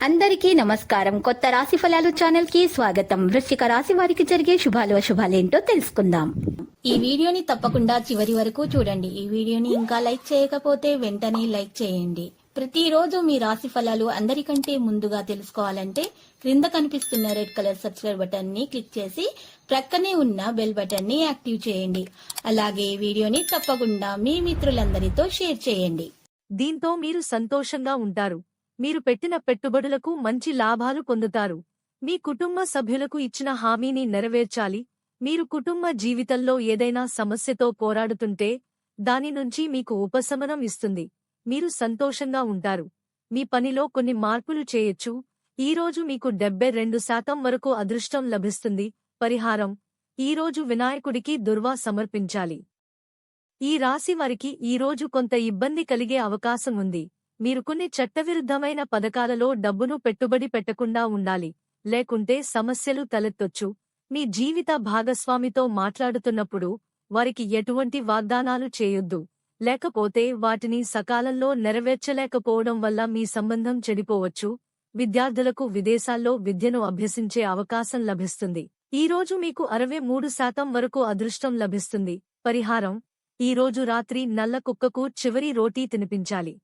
అందరికీ నమస్కారం. కొత్త రాశి ఫలాలు ఛానల్ కి స్వాగతం. వృశ్చిక రాశి వారికి జరిగే శుభాలు అశుభాలేంటో తెలుసుకుందాం. ఈ వీడియోని తప్పకుండా చివరి వరకు చూడండి. ఈ వీడియోని ఇంకా లైక్ చేయకపోతే వెంటనే లైక్ చేయండి. ప్రతిరోజు మీ రాశి ఫలాలు అందరికంటే ముందుగా తెలుసుకోవాలంటే క్రింద కనిపిస్తున్న రెడ్ కలర్ సబ్స్క్రైబ్ బటన్ ని క్లిక్ చేసి ప్రక్కనే ఉన్న బెల్ బటన్ ని యాక్టివ్ చేయండి. అలాగే వీడియోని తప్పకుండా మీ మిత్రులందరితో షేర్ చేయండి. దీంతో మీరు సంతోషంగా ఉంటారు. మీరు పెట్టిన పెట్టుబడులకు మంచి లాభాలు పొందుతారు. మీ కుటుంబ సభ్యులకు ఇచ్చిన హామీని నెరవేర్చాలి. మీరు కుటుంబ జీవితంలో ఏదైనా సమస్యతో పోరాడుతుంటే దాని నుంచి మీకు ఉపశమనం ఇస్తుంది. మీరు సంతోషంగా ఉంటారు. మీ పనిలో కొన్ని మార్పులు చేయొచ్చు. ఈరోజు మీకు 72% వరకు అదృష్టం లభిస్తుంది. పరిహారం: ఈరోజు వినాయకుడికి దుర్వా సమర్పించాలి. ఈ రాశి వారికి ఈరోజు కొంత ఇబ్బంది కలిగే అవకాశం ఉంది. మీరు కొన్ని చట్టవిరుద్ధమైన పథకాలలో డబ్బును పెట్టుబడి పెట్టకుండా ఉండాలి. లేకుంటే సమస్యలు తలెత్తొచ్చు. మీ జీవిత భాగస్వామితో మాట్లాడుతున్నప్పుడు వారికి ఎటువంటి వాగ్దానాలు చేయొద్దు. లేకపోతే వాటిని సకాలంలో నెరవేర్చలేకపోవడం వల్ల మీ సంబంధం చెడిపోవచ్చు. విద్యార్థులకు విదేశాల్లో విద్యను అభ్యసించే అవకాశం లభిస్తుంది. ఈరోజు మీకు 63% వరకు అదృష్టం లభిస్తుంది. పరిహారం: ఈరోజు రాత్రి నల్ల కుక్కకు చివరి రోటీ తినిపించాలి.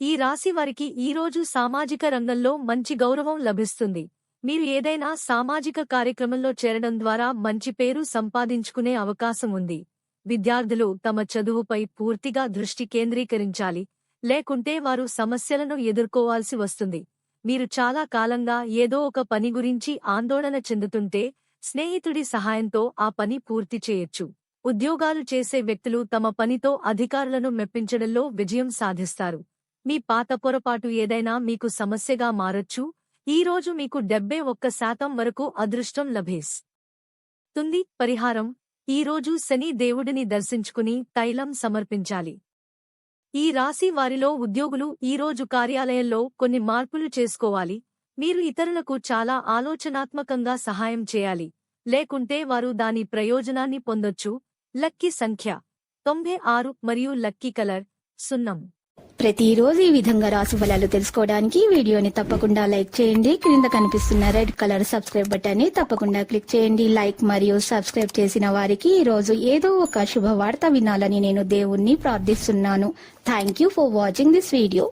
ఈ రాశి వారికి ఈరోజు సామాజిక రంగంలో మంచి గౌరవం లభిస్తుంది. మీరు ఏదైనా సామాజిక కార్యక్రమంలో చేరడం ద్వారా మంచి పేరు సంపాదించుకునే అవకాశం ఉంది. విద్యార్థులు తమ చదువుపై పూర్తిగా దృష్టి కేంద్రీకరించాలి. లేకుంటే వారు సమస్యలను ఎదుర్కోవాల్సి వస్తుంది. మీరు చాలా కాలంగా ఏదో ఒక పని గురించి ఆందోళన చెందుతుంటే స్నేహితుడి సహాయంతో ఆ పని పూర్తి చేయొచ్చు. ఉద్యోగాలు చేసే వ్యక్తులు తమ పనితో అధికారులను మెప్పించడంలో విజయం సాధిస్తారు. మీ పాత పొరపాటు ఏదైనా మీకు సమస్యగా మారొచ్చు. ఈరోజు మీకు 71% వరకు అదృష్టం లభిస్తుంది. పరిహారం: ఈరోజు శని దేవుడిని దర్శించుకుని తైలం సమర్పించాలి. ఈ రాశి వారిలో ఉద్యోగులు ఈరోజు కార్యాలయంలో కొన్ని మార్పులు చేసుకోవాలి. మీరు ఇతరులకు చాలా ఆలోచనాత్మకంగా సహాయం చేయాలి. లేకుంటే వారు దాని ప్రయోజనాన్ని పొందొచ్చు. లక్కీ సంఖ్య 96 మరియు లక్కీ కలర్ సున్నం. ప్రతిరోజు ఈ విధంగా రాశి ఫలాలు తెలుసుకోవడానికి వీడియోని తప్పకుండా లైక్ చేయండి. క్రింద కనిపిస్తున్న రెడ్ కలర్ సబ్స్క్రైబ్ బటన్ ని తప్పకుండా క్లిక్ చేయండి. లైక్ మరియు సబ్స్క్రైబ్ చేసిన వారికి ఈ రోజు ఏదో ఒక శుభవార్త వినాలని నేను దేవుణ్ణి ప్రార్థిస్తున్నాను. Thank you for watching this video.